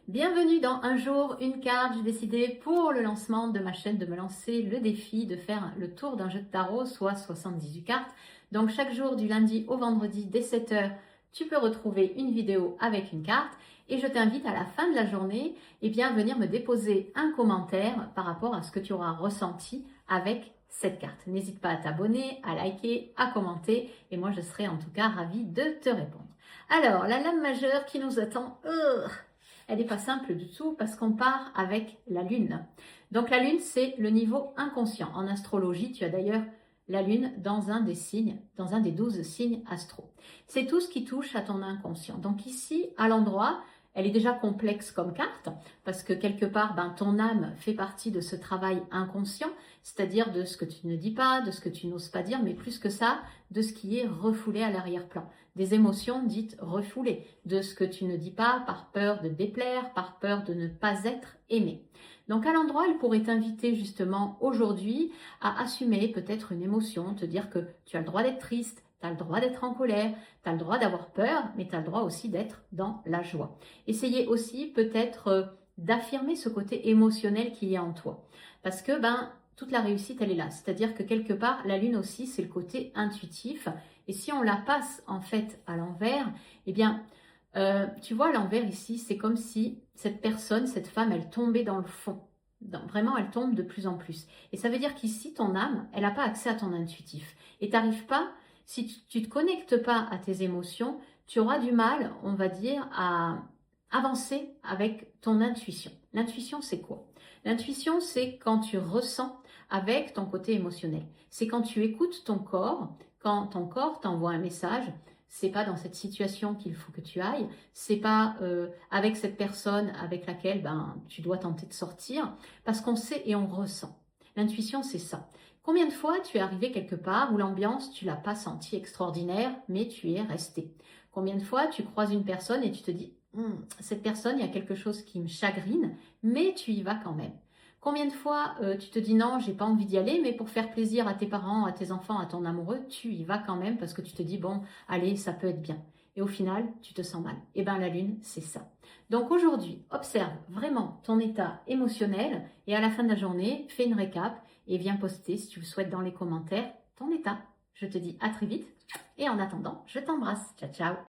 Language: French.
Bienvenue dans Un jour, une carte. J'ai décidé pour le lancement de ma chaîne de me lancer le défi de faire le tour d'un jeu de tarot, soit 78 cartes. Donc chaque jour du lundi au vendredi dès 7 h, tu peux retrouver une vidéo avec une carte et je t'invite à la fin de la journée à venir me déposer un commentaire par rapport à ce que tu auras ressenti avec cette carte. N'hésite pas à t'abonner, à liker, à commenter et moi je serai en tout cas ravie de te répondre. Alors, la lame majeure qui nous attend, elle n'est pas simple du tout parce qu'on part avec la lune. Donc la lune, c'est le niveau inconscient. En astrologie, tu as d'ailleurs la lune dans un des signes, dans un des 12 signes astro. C'est tout ce qui touche à ton inconscient. Donc ici, à l'endroit, elle est déjà complexe comme carte parce que quelque part, ton âme fait partie de ce travail inconscient, c'est-à-dire de ce que tu ne dis pas, de ce que tu n'oses pas dire, mais plus que ça, de ce qui est refoulé à l'arrière-plan. Des émotions dites refoulées, de ce que tu ne dis pas par peur de déplaire, par peur de ne pas être aimé. Donc à l'endroit, elle pourrait t'inviter justement aujourd'hui à assumer peut-être une émotion, te dire que tu as le droit d'être triste, tu as le droit d'être en colère, tu as le droit d'avoir peur, mais tu as le droit aussi d'être dans la joie. Essayez aussi peut-être d'affirmer ce côté émotionnel qu'il y a en toi. Parce que toute la réussite, elle est là. C'est-à-dire que quelque part, la lune aussi, c'est le côté intuitif. Et si on la passe en fait à l'envers, tu vois, à l'envers ici, c'est comme si cette personne, cette femme, elle tombait dans le fond. Vraiment, elle tombe de plus en plus. Et ça veut dire qu'ici, ton âme, elle n'a pas accès à ton intuitif. Et tu n'arrives pas, si tu ne te connectes pas à tes émotions, tu auras du mal, on va dire, à avancer avec ton intuition. L'intuition, c'est quoi? L'intuition, c'est quand tu ressens avec ton côté émotionnel. C'est quand tu écoutes ton corps, quand ton corps t'envoie un message. C'est pas dans cette situation qu'il faut que tu ailles, c'est pas avec cette personne avec laquelle tu dois tenter de sortir, parce qu'on sait et on ressent. L'intuition, c'est ça. Combien de fois tu es arrivé quelque part où l'ambiance, tu l'as pas sentie extraordinaire, mais tu y es resté? Combien de fois tu croises une personne et tu te dis cette personne, il y a quelque chose qui me chagrine, mais tu y vas quand même. Combien de fois tu te dis non, j'ai pas envie d'y aller, mais pour faire plaisir à tes parents, à tes enfants, à ton amoureux, tu y vas quand même parce que tu te dis bon, allez, ça peut être bien. Et au final, tu te sens mal. Et la lune, c'est ça. Donc aujourd'hui, observe vraiment ton état émotionnel et à la fin de la journée, fais une récap et viens poster si tu le souhaites dans les commentaires ton état. Je te dis à très vite et en attendant, je t'embrasse. Ciao, ciao.